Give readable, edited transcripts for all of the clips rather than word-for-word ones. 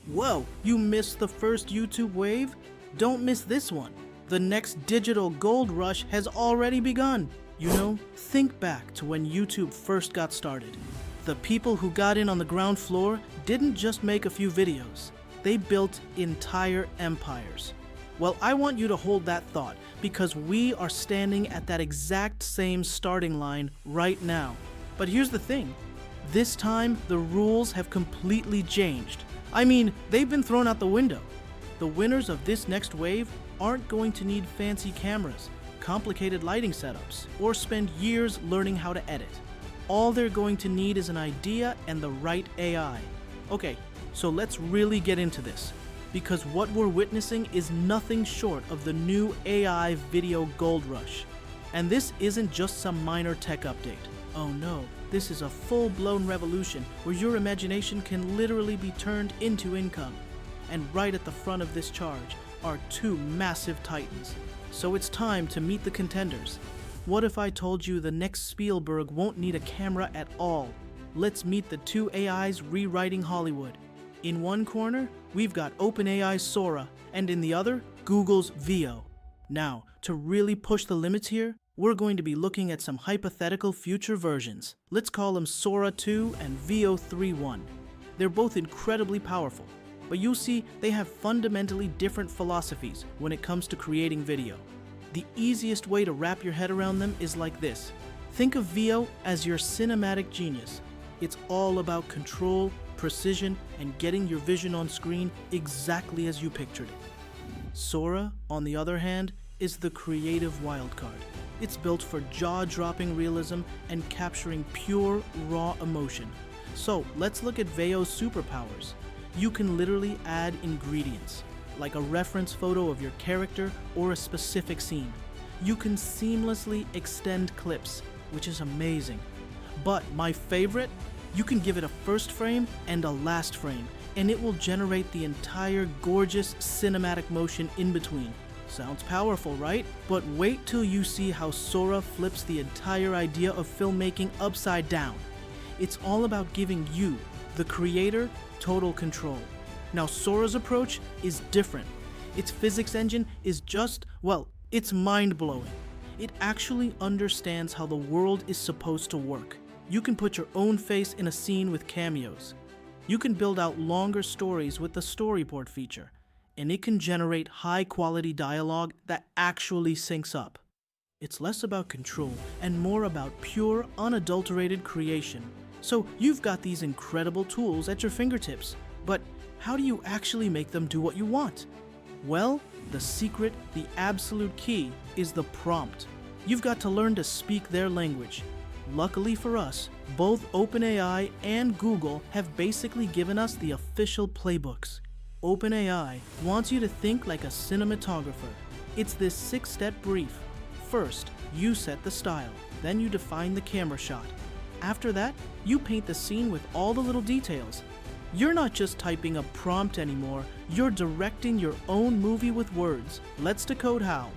Whoa, you missed the first YouTube wave? Don't miss this one. The next digital gold rush has already begun. You know, think back to when YouTube first got started. The people who got in on the ground floor didn't just make a few videos. They built entire empires. Well, I want you to hold that thought because we are standing at that exact same starting line right now. But here's the thing. This time, the rules have completely changed. I mean, they've been thrown out the window. The winners of this next wave aren't going to need fancy cameras, complicated lighting setups, or spend years learning how to edit. All they're going to need is an idea and the right AI. Okay, so let's really get into this, because what we're witnessing is nothing short of the new AI video gold rush. And this isn't just some minor tech update. Oh no, this is a full-blown revolution where your imagination can literally be turned into income. And right at the front of this charge are two massive titans. So it's time to meet the contenders. What if I told you the next Spielberg won't need a camera at all? Let's meet the two AIs rewriting Hollywood. In one corner, we've got OpenAI's Sora, and in the other, Google's VEO. Now, to really push the limits here, we're going to be looking at some hypothetical future versions. Let's call them Sora 2 and VEO 3.1. They're both incredibly powerful, but you'll see they have fundamentally different philosophies when it comes to creating video. The easiest way to wrap your head around them is like this. Think of VEO as your cinematic genius. It's all about control, precision, and getting your vision on screen exactly as you pictured it. Sora, on the other hand, is the creative wildcard. It's built for jaw-dropping realism and capturing pure, raw emotion. So let's look at VEO's superpowers. You can literally add ingredients, like a reference photo of your character or a specific scene. You can seamlessly extend clips, which is amazing. But my favorite, you can give it a first frame and a last frame, and it will generate the entire gorgeous cinematic motion in between. Sounds powerful, right? But wait till you see how Sora flips the entire idea of filmmaking upside down. It's all about giving you, the creator, total control. Now Sora's approach is different. Its physics engine is just, well, it's mind-blowing. It actually understands how the world is supposed to work. You can put your own face in a scene with cameos. You can build out longer stories with the storyboard feature. And it can generate high-quality dialogue that actually syncs up. It's less about control and more about pure, unadulterated creation. So you've got these incredible tools at your fingertips, but how do you actually make them do what you want? Well, the secret, the absolute key, is the prompt. You've got to learn to speak their language. Luckily for us, both OpenAI and Google have basically given us the official playbooks. OpenAI wants you to think like a cinematographer. It's this 6-step brief. First, you set the style. Then you define the camera shot. After that, you paint the scene with all the little details. You're not just typing a prompt anymore, you're directing your own movie with words. Let's decode how.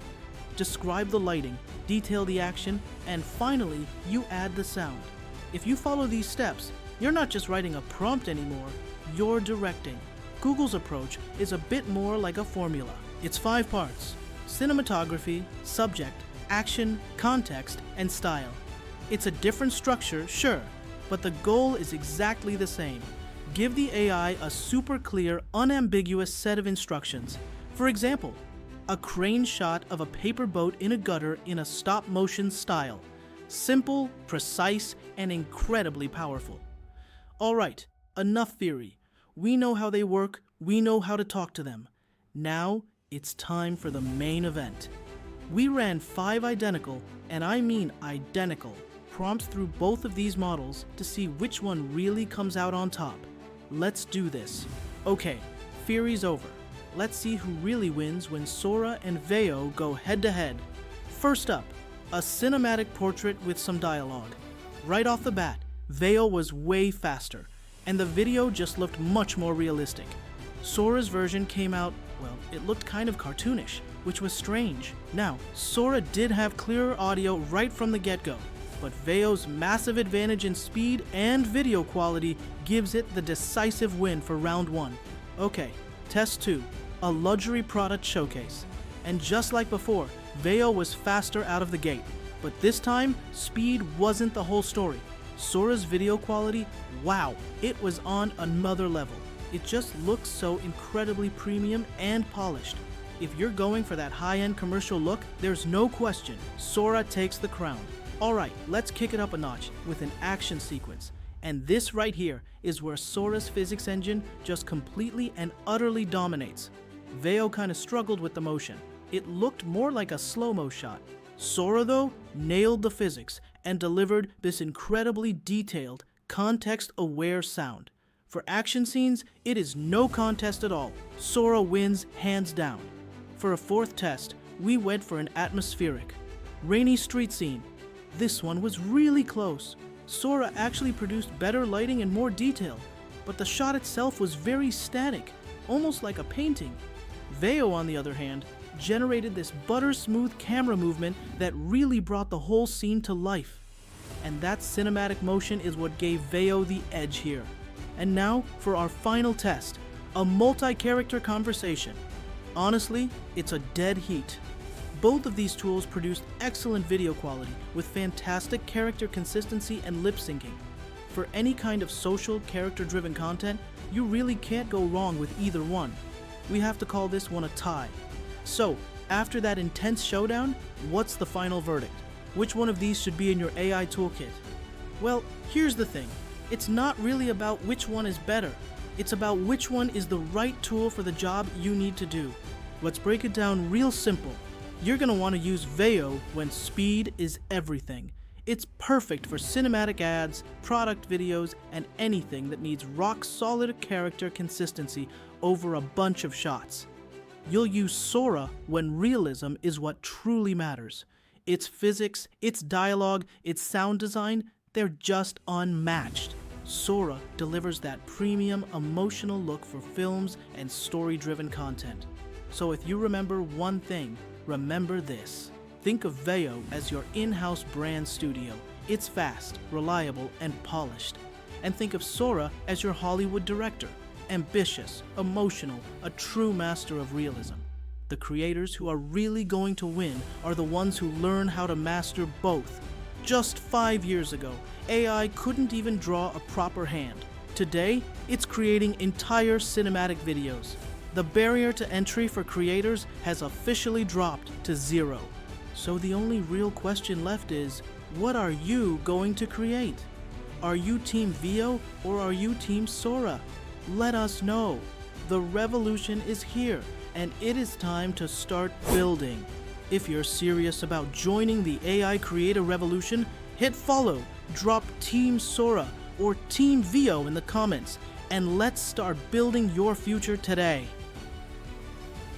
Describe the lighting, detail the action, and finally, you add the sound. If you follow these steps, you're not just writing a prompt anymore, you're directing. Google's approach is a bit more like a formula. It's 5 parts: cinematography, subject, action, context, and style. It's a different structure, sure, but the goal is exactly the same. Give the AI a super clear, unambiguous set of instructions. For example, a crane shot of a paper boat in a gutter in a stop-motion style. Simple, precise, and incredibly powerful. Alright, enough theory. We know how they work, we know how to talk to them. Now, it's time for the main event. We ran 5 identical, and I mean identical, prompts through both of these models to see which one really comes out on top. Let's do this. Okay, theory's over. Let's see who really wins when Sora and VEO go head-to-head. First up, a cinematic portrait with some dialogue. Right off the bat, VEO was way faster, and the video just looked much more realistic. Sora's version came out, well, it looked kind of cartoonish, which was strange. Now, Sora did have clearer audio right from the get-go, but VEO's massive advantage in speed and video quality gives it the decisive win for round 1. Okay, test 2, a luxury product showcase. And just like before, VEO was faster out of the gate. But this time, speed wasn't the whole story. Sora's video quality, wow, it was on another level. It just looks so incredibly premium and polished. If you're going for that high-end commercial look, there's no question, Sora takes the crown. Alright, let's kick it up a notch with an action sequence. And this right here is where Sora's physics engine just completely and utterly dominates. VEO kinda struggled with the motion. It looked more like a slow-mo shot. Sora, though, nailed the physics and delivered this incredibly detailed, context-aware sound. For action scenes, it is no contest at all. Sora wins hands down. For a fourth test, we went for an atmospheric, rainy street scene. This one was really close. Sora actually produced better lighting and more detail, but the shot itself was very static, almost like a painting. VEO, on the other hand, generated this butter-smooth camera movement that really brought the whole scene to life. And that cinematic motion is what gave VEO the edge here. And now for our final test, a multi-character conversation. Honestly, it's a dead heat. Both of these tools produced excellent video quality with fantastic character consistency and lip syncing. For any kind of social, character-driven content, you really can't go wrong with either one. We have to call this one a tie. So, after that intense showdown, what's the final verdict? Which one of these should be in your AI toolkit? Well, here's the thing. It's not really about which one is better. It's about which one is the right tool for the job you need to do. Let's break it down real simple. You're going to want to use VEO when speed is everything. It's perfect for cinematic ads, product videos, and anything that needs rock-solid character consistency over a bunch of shots. You'll use Sora when realism is what truly matters. Its physics, its dialogue, its sound design, they're just unmatched. Sora delivers that premium, emotional look for films and story-driven content. So if you remember one thing, remember this. Think of VEO as your in-house brand studio. It's fast, reliable, and polished. And think of Sora as your Hollywood director. Ambitious, emotional, a true master of realism. The creators who are really going to win are the ones who learn how to master both. Just 5 years ago, AI couldn't even draw a proper hand. Today, it's creating entire cinematic videos. The barrier to entry for creators has officially dropped to 0. So the only real question left is, what are you going to create? Are you Team VEO or are you Team Sora? Let us know. The revolution is here, and it is time to start building. If you're serious about joining the AI creator revolution, hit follow, drop Team Sora or Team VEO in the comments, and let's start building your future today.